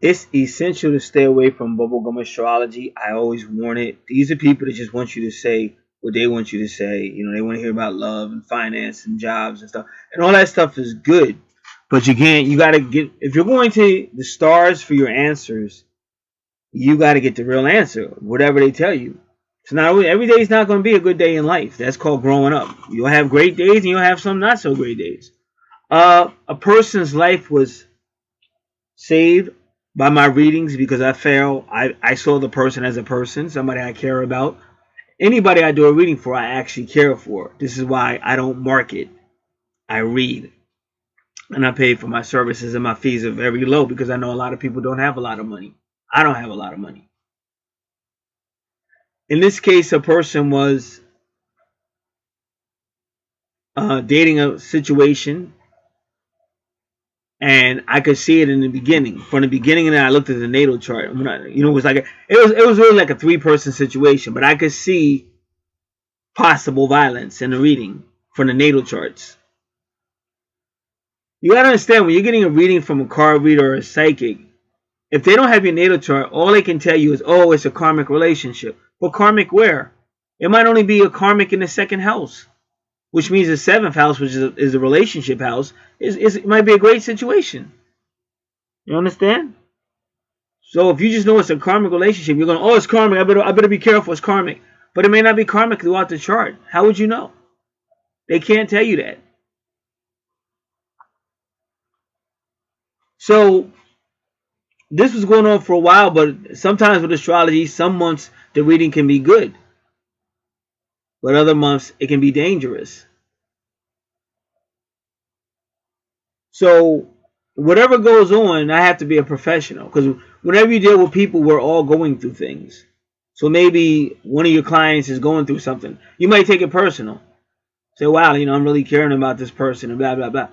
It's essential to stay away from bubblegum astrology. I always warn it. These are people that just want you to say what they want you to say. You know, they want to hear about love and finance and jobs and stuff. And all that stuff is good. But you got to get, if you're going to the stars for your answers, you got to get the real answer, whatever they tell you. So not every day is not going to be a good day in life. That's called growing up. You'll have great days and you'll have some not so great days. A person's life was saved by my readings because I saw the person as a person, somebody I care about. Anybody I do a reading for, I actually care for. This is why I don't market. I read. And I pay for my services, and my fees are very low because I know a lot of people don't have a lot of money. I don't have a lot of money. In this case, a person was dating a situation, and I could see it in the beginning. From the beginning, and then I looked at the natal chart. It was like it was really like a 3-person situation, but I could see possible violence in the reading from the natal charts. You gotta understand, when you're getting a reading from a card reader or a psychic, if they don't have your natal chart, all they can tell you is, oh, it's a karmic relationship. But karmic where? It might only be a karmic in the 2nd house, which means the 7th house, which is the relationship house, it might be a great situation. You understand? So if you just know it's a karmic relationship, you're going, oh, it's karmic, I better be careful, it's karmic. But it may not be karmic throughout the chart. How would you know? They can't tell you that. So this was going on for a while, but sometimes with astrology, some months the reading can be good, but other months it can be dangerous. So whatever goes on, I have to be a professional, because whenever you deal with people, we're all going through things. So maybe one of your clients is going through something. You might take it personal. Say, wow, I'm really caring about this person and blah, blah, blah.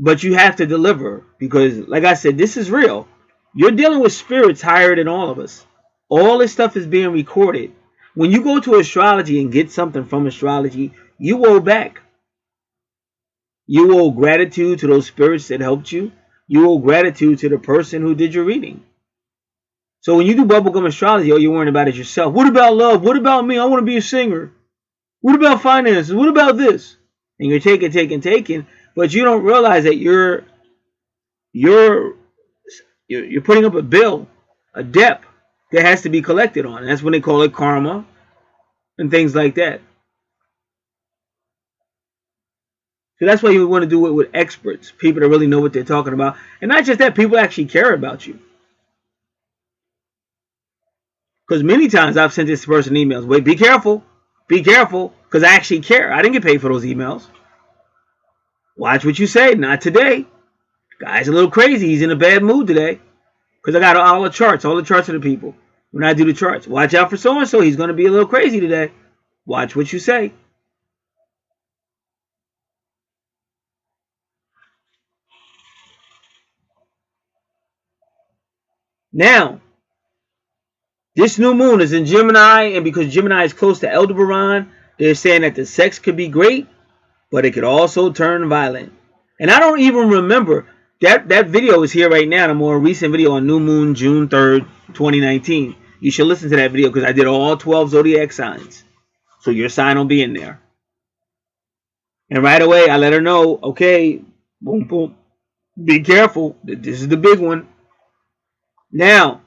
But you have to deliver, because like I said, this is real. You're dealing with spirits higher than all of us. All this stuff is being recorded. When you go to astrology and get something from astrology, you owe back. You owe gratitude to those spirits that helped you. You owe gratitude to the person who did your reading. So when you do bubblegum astrology, all you're worrying about is yourself. What about love? What about me? I want to be a singer. What about finances? What about this? And you're taking. But you don't realize that you're putting up a bill, a debt that has to be collected on. And that's when they call it karma and things like that. So that's why you want to do it with experts, people that really know what they're talking about. And not just that, people actually care about you. Because many times I've sent this person emails. Wait, be careful, because I actually care. I didn't get paid for those emails. Watch what you say. Not today. Guy's a little crazy. He's in a bad mood today. Because I got all the charts of the people. When I do the charts, watch out for so-and-so. He's going to be a little crazy today. Watch what you say. Now, this new moon is in Gemini, and because Gemini is close to Aldebaran, they're saying that the sex could be great, but it could also turn violent. And I don't even remember. That video is here right now, the more recent video on New Moon, June 3rd, 2019. You should listen to that video because I did all 12 zodiac signs. So your sign will be in there. And right away, I let her know, okay, boom, boom, be careful. This is the big one. Now,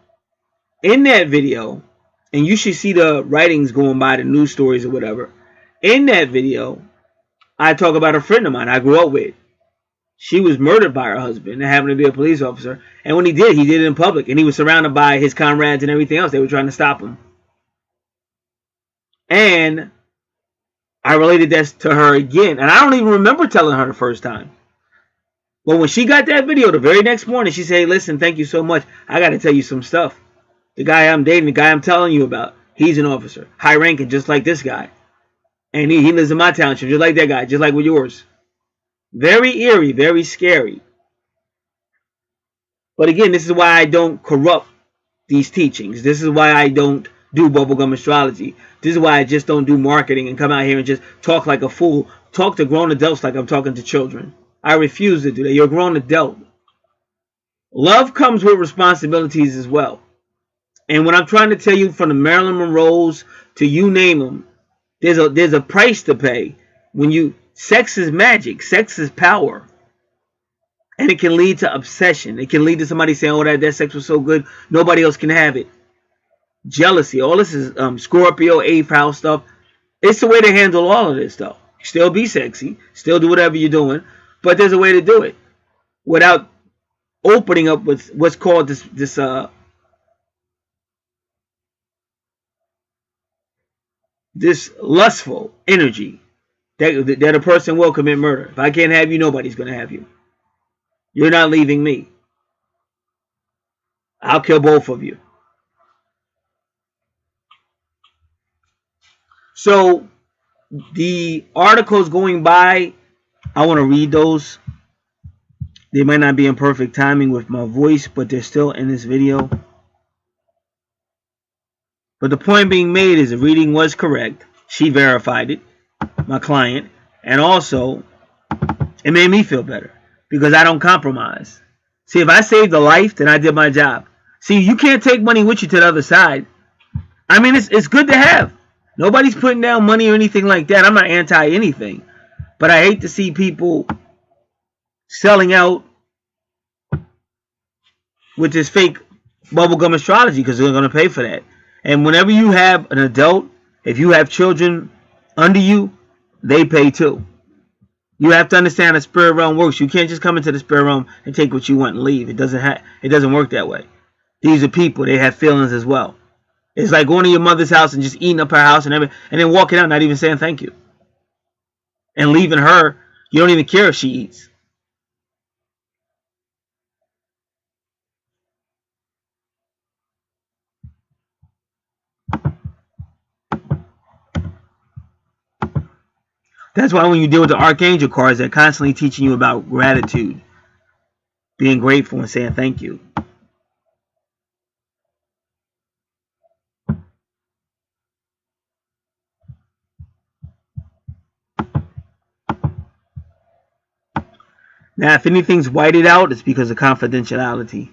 in that video, and you should see the writings going by, the news stories or whatever. In that video, I talk about a friend of mine I grew up with. She was murdered by her husband and happened to be a police officer. And when he did it in public. And he was surrounded by his comrades and everything else. They were trying to stop him. And I related that to her again. And I don't even remember telling her the first time. But when she got that video the very next morning, she said, hey, listen, thank you so much. I got to tell you some stuff. The guy I'm dating, the guy I'm telling you about, he's an officer. High ranking, just like this guy. And he lives in my township, just like that guy, just like with yours. Very eerie, very scary. But again, this is why I don't corrupt these teachings. This is why I don't do bubblegum astrology. This is why I just don't do marketing and come out here and just talk like a fool. Talk to grown adults like I'm talking to children. I refuse to do that. You're a grown adult. Love comes with responsibilities as well. And what I'm trying to tell you, from the Marilyn Monroes to you name them, there's a price to pay. Sex is magic, sex is power, and it can lead to obsession. It can lead to somebody saying, "Oh, that sex was so good, nobody else can have it." Jealousy, all this is Scorpio, 8th house stuff. It's the way to handle all of this, though. Still be sexy, still do whatever you're doing, but there's a way to do it without opening up with what's called this lustful energy that a person will commit murder. If I can't have you, nobody's going to have you. You're not leaving me. I'll kill both of you. So the articles going by, I want to read those. They might not be in perfect timing with my voice, but they're still in this video. But the point being made is the reading was correct. She verified it, my client, and also it made me feel better because I don't compromise. See, if I saved a life, then I did my job. See, you can't take money with you to the other side. I mean, it's good to have. Nobody's putting down money or anything like that. I'm not anti anything. But I hate to see people selling out with this fake bubblegum astrology because they're going to pay for that. And whenever you have an adult, if you have children under you, they pay too. You have to understand how the spirit realm works. You can't just come into the spirit realm and take what you want and leave. It doesn't work that way. These are people. They have feelings as well. It's like going to your mother's house and just eating up her house and then walking out, not even saying thank you. And leaving her, you don't even care if she eats. That's why when you deal with the Archangel cards, they're constantly teaching you about gratitude, being grateful and saying thank you. Now, if anything's whited out, it's because of confidentiality.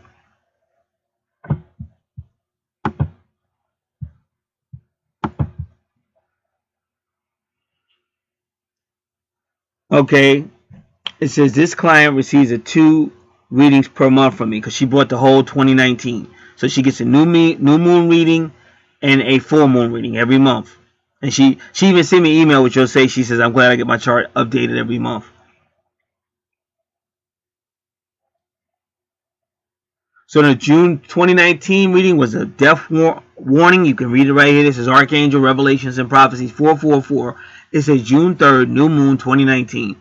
Okay, it says this client receives 2 readings per month from me because she bought the whole 2019. So she gets a new moon reading and a full moon reading every month. And she even sent me an email which will say, she says, I'm glad I get my chart updated every month. So the June 2019 reading was a death warning. You can read it right here. This is Archangel Revelations and Prophecies 444. It says June 3rd, new moon 2019.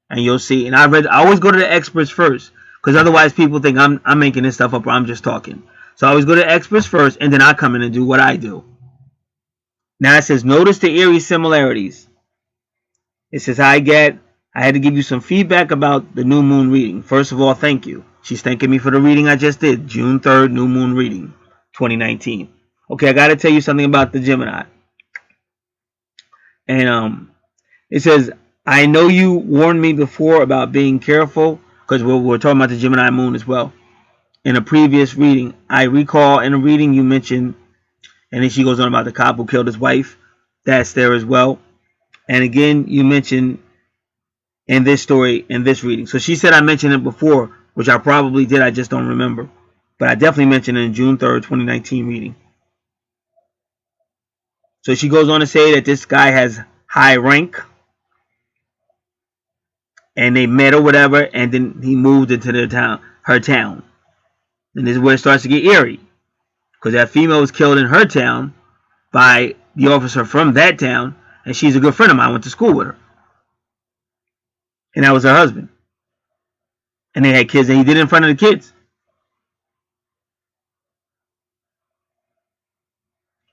And you'll see. And I always go to the experts first, because otherwise people think I'm making this stuff up or I'm just talking. So I always go to the experts first, and then I come in and do what I do. Now it says, notice the eerie similarities. It says, I had to give you some feedback about the new moon reading. First of all, thank you. She's thanking me for the reading I just did. June 3rd, new moon reading, 2019. Okay, I got to tell you something about the Gemini. And it says, I know you warned me before about being careful, because we're talking about the Gemini moon as well. In a previous reading, I recall in a reading you mentioned, and then she goes on about the cop who killed his wife. That's there as well. And again, you mentioned in this story, in this reading. So she said I mentioned it before, which I probably did. I just don't remember. But I definitely mentioned it in June 3rd, 2019 reading. So she goes on to say that this guy has high rank. And they met or whatever. And then he moved into her town. And this is where it starts to get eerie. Because that female was killed in her town by the officer from that town. And she's a good friend of mine. I went to school with her. And that was her husband. And they had kids, and he did it in front of the kids.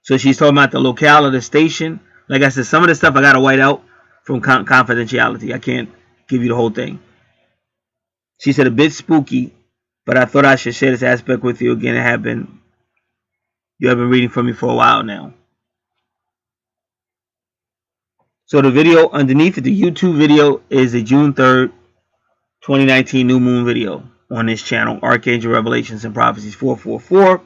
So she's talking about the locale of the station. Like I said, some of the stuff I got to white out from confidentiality. I can't give you the whole thing. She said a bit spooky, but I thought I should share this aspect with you again. You have been reading from me for a while now. So the video underneath it, the YouTube video, is a June 3rd, 2019 new moon video. on this channel, Archangel Revelations and Prophecies 444.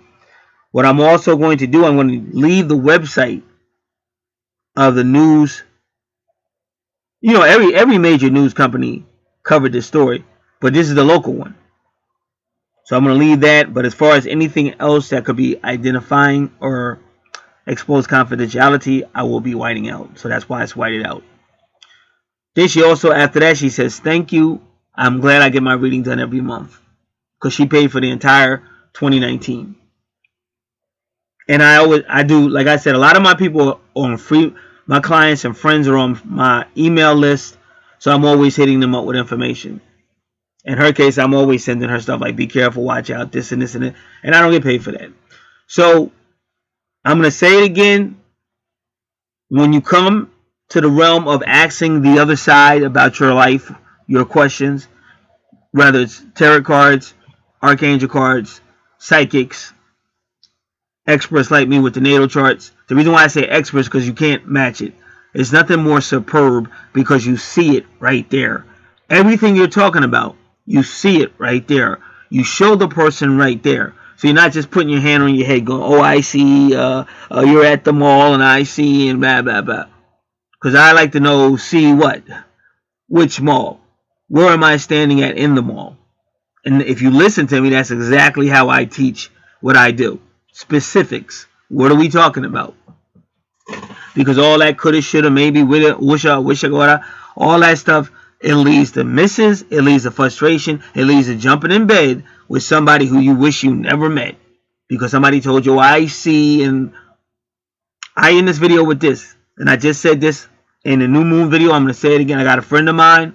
What I'm also going to do, I'm going to leave the website of the news. You know, every major news company covered this story, but this is the local one. So I'm going to leave that. But as far as anything else that could be identifying or expose confidentiality, I will be whiting out. So that's why it's whited out. Then she also, after that, she says, thank you. I'm glad I get my reading done every month. Because she paid for the entire 2019. And I do, like I said, a lot of my people are on free, my clients and friends are on my email list. So I'm always hitting them up with information. In her case, I'm always sending her stuff like, be careful, watch out, this and this and that. And I don't get paid for that. So I'm going to say it again. When you come to the realm of asking the other side about your life, your questions, whether it's tarot cards, archangel cards, psychics, experts like me with the natal charts. The reason why I say experts is because you can't match it. It's nothing more superb because you see it right there. Everything you're talking about, you see it right there. You show the person right there. So you're not just putting your hand on your head going, oh, I see, you're at the mall and I see and blah, blah, blah. Because I like to know, see what? Which mall? Where am I standing at in the mall? And if you listen to me, that's exactly how I teach what I do. Specifics. What are we talking about? Because all that coulda, shoulda, maybe, woulda, wisha, gotta, all that stuff, it leads to misses, it leads to frustration, it leads to jumping in bed with somebody who you wish you never met. Because somebody told you, I see, and I end this video with this. And I just said this in the new moon video. I'm going to say it again. I got a friend of mine.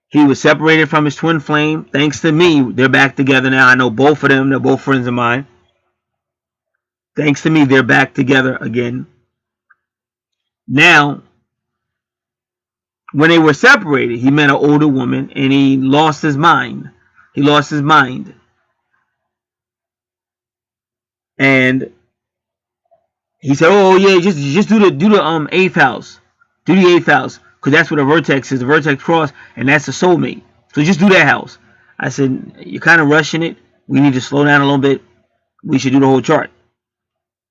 He was separated from his twin flame. Thanks to me, they're back together now. I know both of them. They're both friends of mine. Thanks to me, they're back together again. Now, when they were separated, he met an older woman and he lost his mind. He lost his mind. And he said, oh yeah, just do the eighth house. Do the eighth house. Because that's what a vertex is. The vertex cross. And that's a soulmate. So just do that house. I said, you're kind of rushing it. We need to slow down a little bit. We should do the whole chart.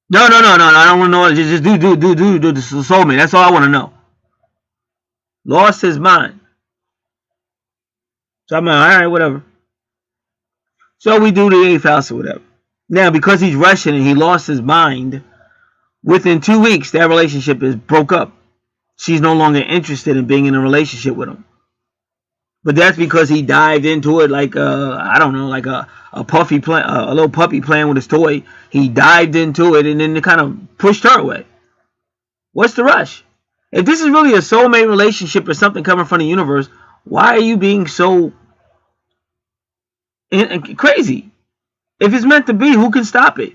No. I don't want to know. Just do the soulmate. That's all I want to know. Lost his mind. So I'm like, all right, whatever. So we do the eighth house or whatever. Now, because he's rushing and he lost his mind, within 2 weeks, that relationship is broke up. She's no longer interested in being in a relationship with him. But that's because he dived into it like I don't know, like a puppy playing with his toy. He dived into it and then it kind of pushed her away. What's the rush? If this is really a soulmate relationship or something coming from the universe, why are you being so crazy? If it's meant to be, who can stop it?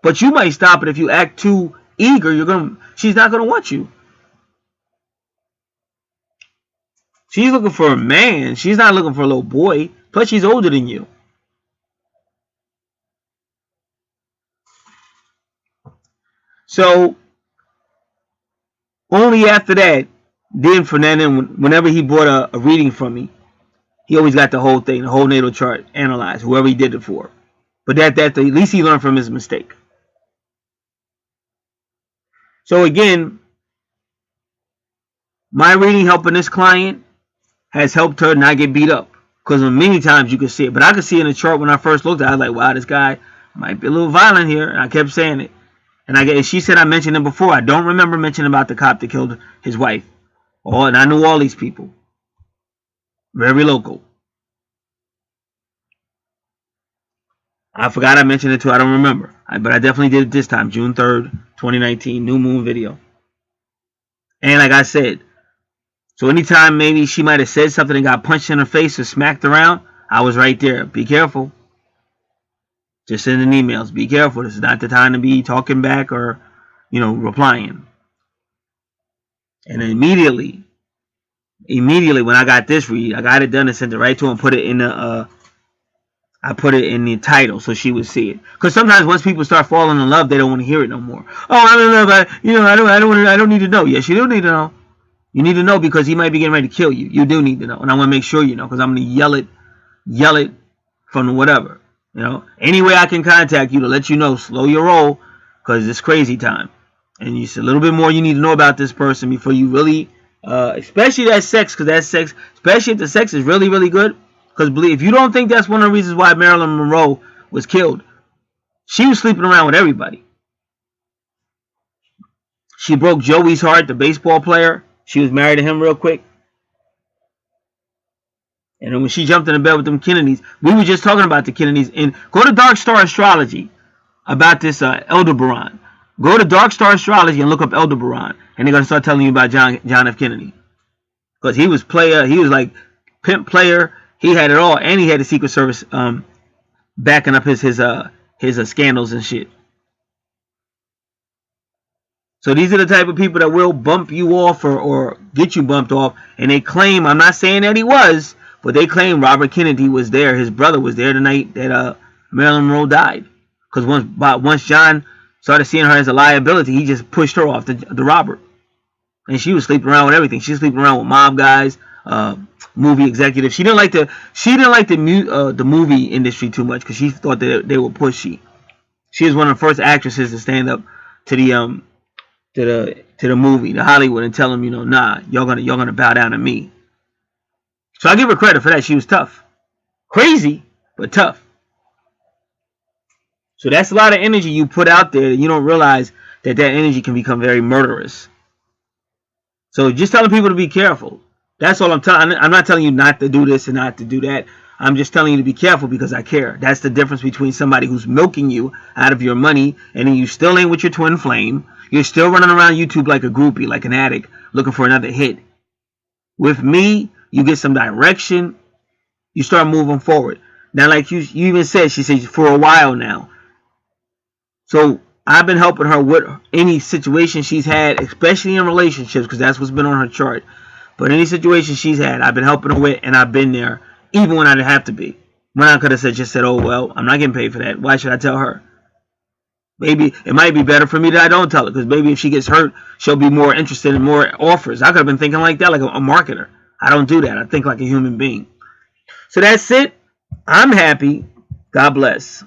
But you might stop it if you act too eager. She's not gonna want you. She's looking for a man. She's not looking for a little boy. Plus, she's older than you. So, only after that, then Fernando, whenever he bought a reading from me, he always got the whole thing, the whole natal chart analyzed, whoever he did it for. But at least he learned from his mistake. So again, my reading helping this client has helped her not get beat up. Because many times you can see it. But I could see in the chart when I first looked at it, I was like, wow, this guy might be a little violent here. And I kept saying it. And she said I mentioned him before. I don't remember mentioning about the cop that killed his wife. And I knew all these people. Very local. I forgot I mentioned it too. I don't remember. But I definitely did it this time. June 3rd, 2019. New moon video. And like I said, so anytime maybe she might have said something and got punched in her face or smacked around, I was right there. Be careful. Just sending emails. Be careful. This is not the time to be talking back or, replying. And immediately when I got this read, I got it done and sent it right to him. Put it in the I put it in the title so she would see it. Because sometimes once people start falling in love, they don't want to hear it no more. Oh, I don't know, but I don't need to know. Yes, you do need to know. You need to know because he might be getting ready to kill you. You do need to know. And I want to make sure you know because I'm going to yell it from whatever. You know, any way I can contact you to let you know, slow your roll because it's crazy time. And it's a little bit more you need to know about this person before you really, especially that sex, because that sex, especially if the sex is really, really good. Because if you don't think that's one of the reasons why Marilyn Monroe was killed, she was sleeping around with everybody. She broke Joey's heart, the baseball player. She was married to him real quick. And then when she jumped in the bed with them Kennedys, we were just talking about the Kennedys. And go to Dark Star Astrology about this Aldebaran. Go to Dark Star Astrology and look up Aldebaran. And they're going to start telling you about John F. Kennedy. Because he was player. He was like pimp player. He had it all. And he had the Secret Service backing up his scandals and shit. So these are the type of people that will bump you off or get you bumped off. And they claim, I'm not saying that he was, but they claim Robert Kennedy was there. His brother was there the night that Marilyn Monroe died. Because once John started seeing her as a liability, he just pushed her off the Robert. And she was sleeping around with everything. She was sleeping around with mob guys, movie executives. She didn't like the movie industry too much because she thought that they were pushy. She was one of the first actresses to stand up to the movie, to Hollywood, and tell them, you know, nah, y'all gonna bow down to me. So I give her credit for that. She was tough, crazy, but tough. So that's a lot of energy you put out there, and you don't realize that energy can become very murderous. So just telling people to be careful. That's all I'm telling. I'm not telling you not to do this and not to do that. I'm just telling you to be careful because I care. That's the difference between somebody who's milking you out of your money and then you still ain't with your twin flame. You're still running around YouTube like a groupie, like an addict, looking for another hit. With me, you get some direction. You start moving forward. Now, like you even said, she says for a while now. So I've been helping her with any situation she's had, especially in relationships, because that's what's been on her chart. But any situation she's had, I've been helping her with, and I've been there, even when I didn't have to be. When I could have just said, oh, well, I'm not getting paid for that. Why should I tell her? Maybe it might be better for me that I don't tell her, because maybe if she gets hurt, she'll be more interested in more offers. I could have been thinking like that, like a marketer. I don't do that. I think like a human being. So that's it. I'm happy. God bless.